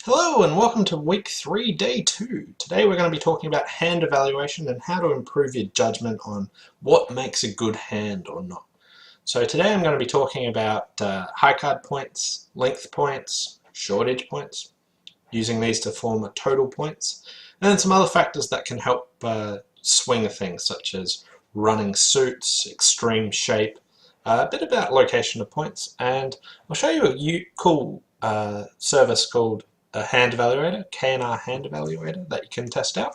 Hello and welcome to week 3, day 2. Today we're going to be talking about hand evaluation and how to improve your judgment on what makes a good hand or not. So today I'm going to be talking about high card points, length points, shortage points, using these to form a total points, and then some other factors that can help swing things such as running suits, extreme shape, a bit about location of points, and I'll show you a cool service called a hand evaluator, K&R hand evaluator, that you can test out.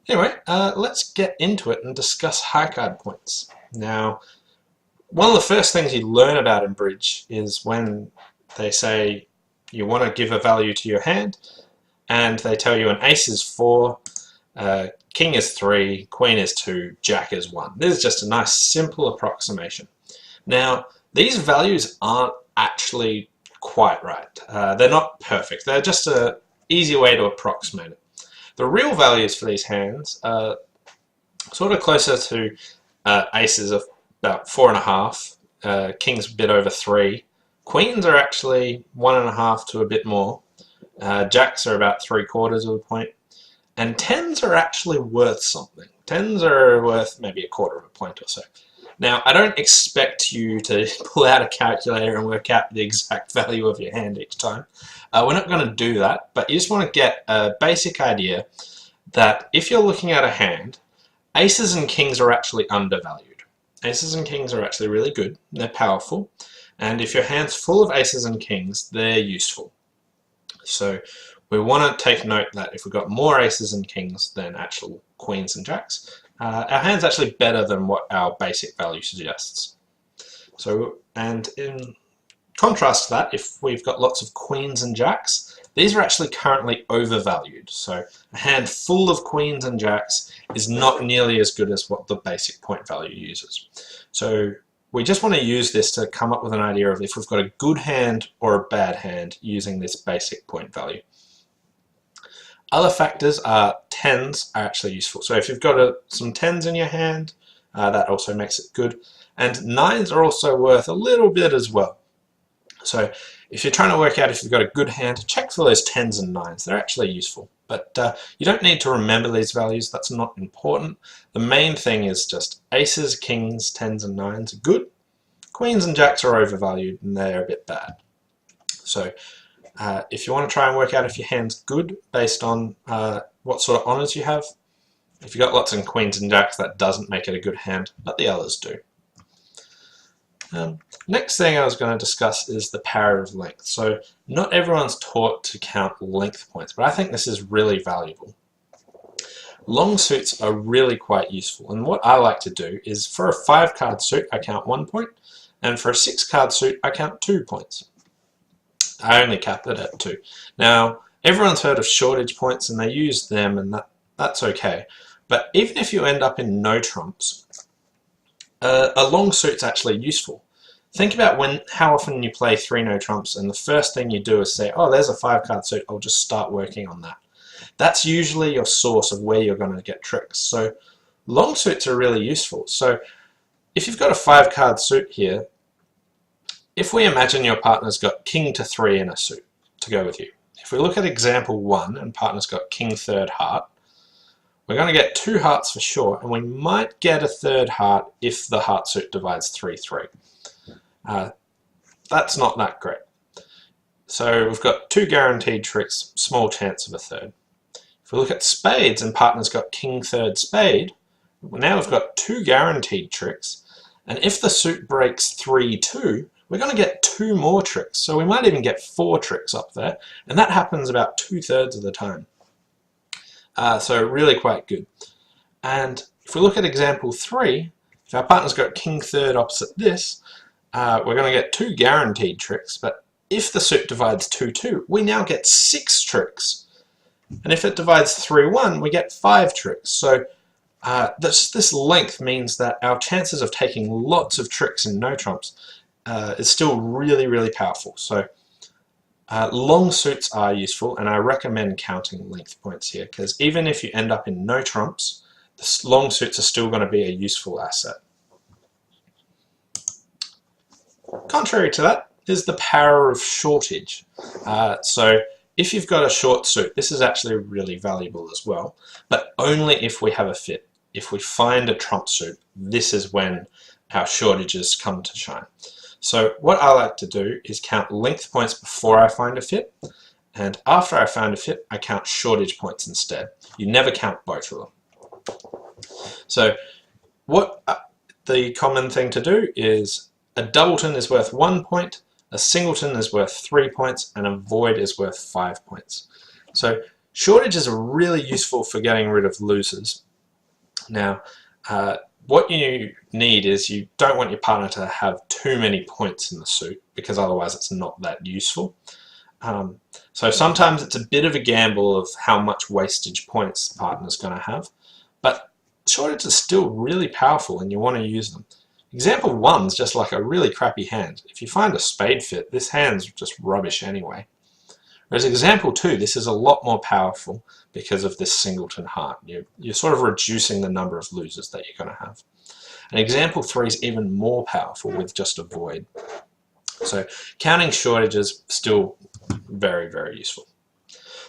Anyway, let's get into it and discuss high card points. Now, one of the first things you learn about in bridge is when they say you want to give a value to your hand, and they tell you an ace is 4, king is 3, queen is 2, jack is 1. This is just a nice simple approximation. Now, these values aren't actually quite right. They're not perfect. They're just an easy way to approximate it. The real values for these hands are sort of closer to aces of about 4.5, kings a bit over 3, queens are actually 1.5 to a bit more, jacks are about 3/4 of a point, and tens are actually worth something. Tens are worth maybe 1/4 of a point or so. Now, I don't expect you to pull out a calculator and work out the exact value of your hand each time. We're not going to do that, but you just want to get a basic idea that if you're looking at a hand, aces and kings are actually undervalued. Aces and kings are actually really good, they're powerful, and if your hand's full of aces and kings, they're useful. So we want to take note that if we've got more aces and kings than actual queens and jacks, our hand's actually better than what our basic value suggests. So, and in contrast to that, if we've got lots of queens and jacks, these are actually currently overvalued. So a hand full of queens and jacks is not nearly as good as what the basic point value uses. So we just want to use this to come up with an idea of if we've got a good hand or a bad hand using this basic point value. Other factors are tens are actually useful. So if you've got some tens in your hand, that also makes it good. And nines are also worth a little bit as well. So if you're trying to work out if you've got a good hand, check for those tens and nines. They're actually useful. But you don't need to remember these values. That's not important. The main thing is just aces, kings, tens and nines are good. Queens and jacks are overvalued and they're a bit bad. So if you want to try and work out if your hand's good based on what sort of honours you have, if you've got lots of queens and jacks, that doesn't make it a good hand, but the others do. Next thing I was going to discuss is the power of length. So not everyone's taught to count length points, but I think this is really valuable. Long suits are really quite useful, and what I like to do is for a 5-card suit I count 1 point, and for a 6-card suit I count 2 points. I only cap it at 2. Now, everyone's heard of shortage points and they use them, and that's okay. But even if you end up in no trumps, a long suit's actually useful. Think about how often you play 3 no trumps and the first thing you do is say, oh, there's a 5-card suit, I'll just start working on that. That's usually your source of where you're going to get tricks. So long suits are really useful. So if you've got a 5-card suit here, if we imagine your partner's got king to 3 in a suit to go with you. If we look at example 1 and partner's got king 3rd heart, we're going to get 2 hearts for sure, and we might get a 3rd heart if the heart suit divides 3-3. That's not that great. So we've got 2 guaranteed tricks, small chance of a 3rd. If we look at spades and partner's got king 3rd spade, now we've got 2 guaranteed tricks, and if the suit breaks 3-2, we're going to get 2 more tricks. So we might even get 4 tricks up there, and that happens about 2/3 of the time. So really quite good. And if we look at example 3, if our partner's got king 3rd opposite this, we're going to get 2 guaranteed tricks, but if the suit divides 2-2, we now get 6 tricks. And if it divides 3-1, we get 5 tricks. So this length means that our chances of taking lots of tricks in no trumps is still really, really powerful. So long suits are useful, and I recommend counting length points here, because even if you end up in no trumps, the long suits are still going to be a useful asset. Contrary to that is the power of shortage. So if you've got a short suit, this is actually really valuable as well, but only if we have a fit. If we find a trump suit, this is when our shortages come to shine. So what I like to do is count length points before I find a fit, and after I find a fit, I count shortage points instead. You never count both of them. So what the common thing to do is a doubleton is worth 1 point, a singleton is worth 3 points, and a void is worth 5 points. So shortages are really useful for getting rid of losers. Now, what you need is you don't want your partner to have too many points in the suit, because otherwise it's not that useful. So sometimes it's a bit of a gamble of how much wastage points the partner's going to have, but shortages are still really powerful and you want to use them. Example 1's just like a really crappy hand. If you find a spade fit, this hand's just rubbish anyway. Whereas example 2, this is a lot more powerful because of this singleton heart. You're sort of reducing the number of losers that you're going to have. And example 3 is even more powerful with just a void. So counting shortages still very, very useful.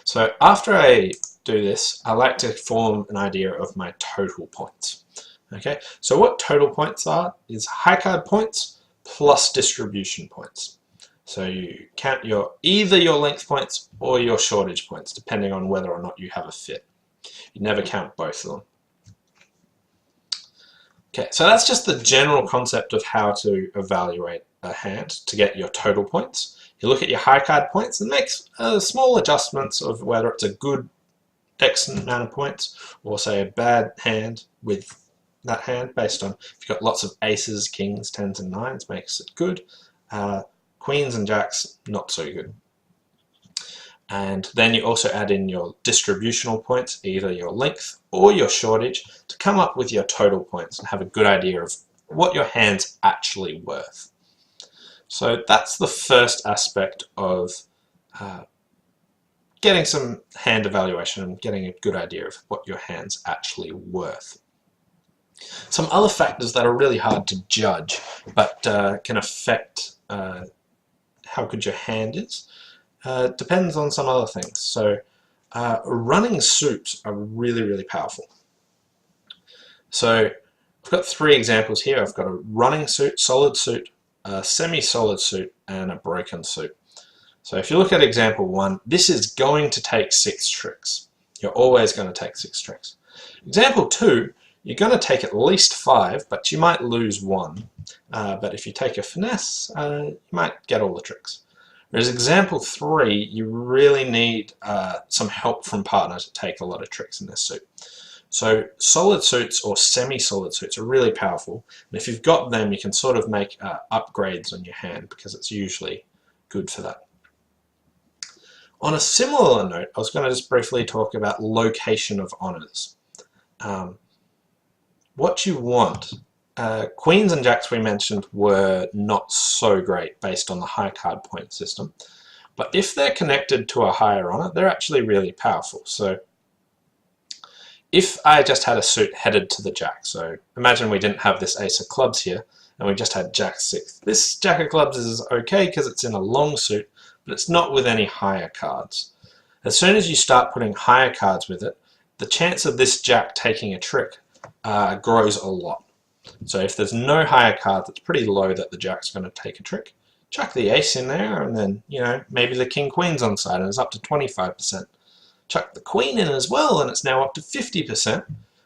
So after I do this, I like to form an idea of my total points. Okay, so what total points are is high card points plus distribution points. So you count either your length points or your shortage points, depending on whether or not you have a fit. You never count both of them. Okay, so that's just the general concept of how to evaluate a hand to get your total points. You look at your high card points and make small adjustments of whether it's a good X amount of points or say a bad hand with that hand based on if you've got lots of aces, kings, tens and nines makes it good. Queens and jacks, not so good. And then you also add in your distributional points, either your length or your shortage, to come up with your total points and have a good idea of what your hand's actually worth. So that's the first aspect of getting some hand evaluation and getting a good idea of what your hand's actually worth. Some other factors that are really hard to judge but can affect how good your hand is depends on some other things. So running suits are really, really powerful. So I've got 3 examples here. I've got a running suit, solid suit, a semi-solid suit, and a broken suit. So if you look at example 1, this is going to take 6 tricks. You're always going to take 6 tricks. Example 2, you're going to take at least 5, but you might lose 1. But if you take a finesse, you might get all the tricks. Whereas example 3, you really need some help from partner to take a lot of tricks in this suit. So solid suits or semi-solid suits are really powerful, and if you've got them, you can sort of make upgrades on your hand because it's usually good for that. On a similar note, I was going to just briefly talk about location of honors. What you want, queens and jacks we mentioned were not so great based on the high card point system, but if they're connected to a higher honor, they're actually really powerful. So if I just had a suit headed to the jack, so imagine we didn't have this ace of clubs here and we just had jack 6. This jack of clubs is okay because it's in a long suit, but it's not with any higher cards. As soon as you start putting higher cards with it, the chance of this jack taking a trick grows a lot. So if there's no higher cards, it's pretty low that the jack's going to take a trick. Chuck the ace in there, and then, you know, maybe the king queen's on side and it's up to 25%. Chuck the queen in as well, and it's now up to 50%.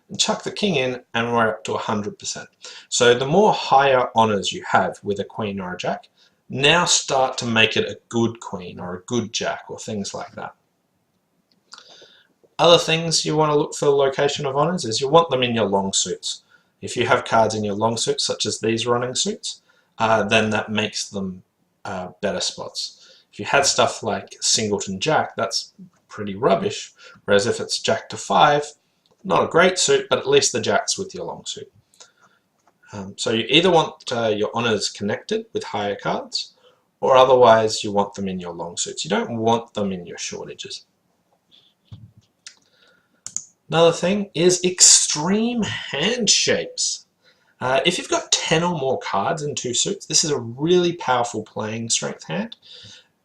And chuck the king in, and we're up to 100%. So the more higher honors you have with a queen or a jack, now start to make it a good queen or a good jack or things like that. Other things you want to look for location of honors is you want them in your long suits. If you have cards in your long suits, such as these running suits, then that makes them better spots. If you had stuff like singleton jack, that's pretty rubbish, whereas if it's jack to 5, not a great suit, but at least the jack's with your long suit. So you either want your honors connected with higher cards, or otherwise you want them in your long suits. You don't want them in your shortages. Another thing is extreme hand shapes. If you've got 10 or more cards in 2 suits, this is a really powerful playing strength hand.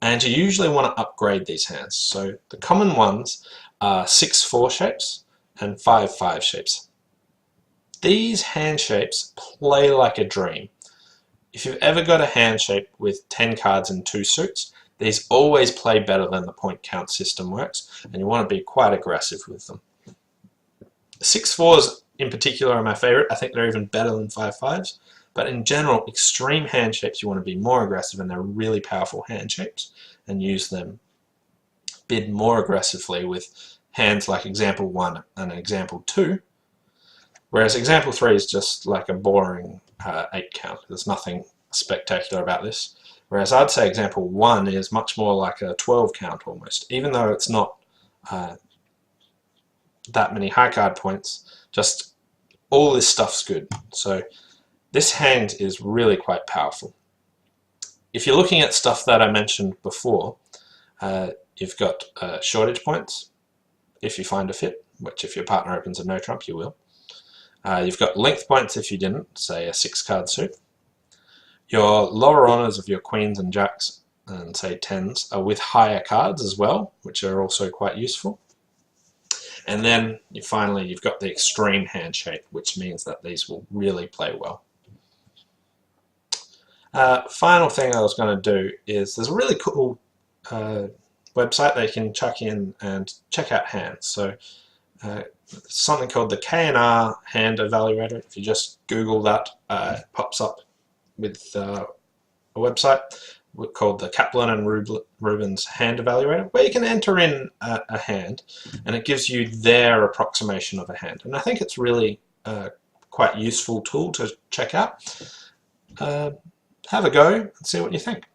And you usually want to upgrade these hands. So the common ones are 6-4 shapes and 5-5 shapes. These hand shapes play like a dream. If you've ever got a hand shape with 10 cards and 2 suits, these always play better than the point count system works, and you want to be quite aggressive with them. 6-4s in particular are my favorite. I think they're even better than 5-5s. But in general, extreme hand shapes, you want to be more aggressive, and they're really powerful hand shapes, and use them. Bid more aggressively with hands like example 1 and example 2, whereas example 3 is just like a boring 8 count. There's nothing spectacular about this. Whereas I'd say example 1 is much more like a 12 count almost, even though it's not that many high card points. Just all this stuff's good. So this hand is really quite powerful. If you're looking at stuff that I mentioned before, you've got shortage points if you find a fit, which if your partner opens a no trump, you will. You've got length points if you didn't, say a 6-card suit. Your lower honours of your queens and jacks and say 10s are with higher cards as well, which are also quite useful. And then finally you've got the extreme hand shape, which means that these will really play well. Final thing I was going to do is there's a really cool website that you can chuck in and check out hands. So something called the K&R Hand Evaluator. If you just Google that, it pops up with a website called the Kaplan and Rubens Hand Evaluator, where you can enter in a hand, and it gives you their approximation of a hand. And I think it's really quite useful tool to check out. Have a go and see what you think.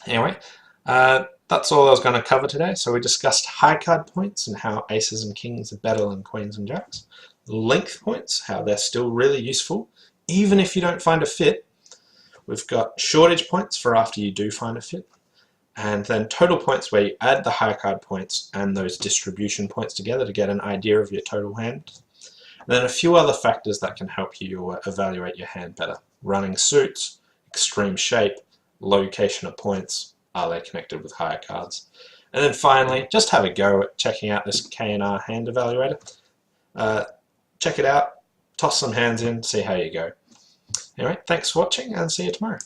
Anyway, that's all I was going to cover today. So we discussed high card points and how aces and kings are better than queens and jacks. Length points, how they're still really useful, even if you don't find a fit. We've got shortage points for after you do find a fit. And then total points, where you add the high card points and those distribution points together to get an idea of your total hand. And then a few other factors that can help you evaluate your hand better. Running suits, extreme shape, location of points, are they connected with higher cards? And then finally, just have a go at checking out this K&R Hand Evaluator. Check it out, toss some hands in, see how you go. Anyway, thanks for watching, and see you tomorrow.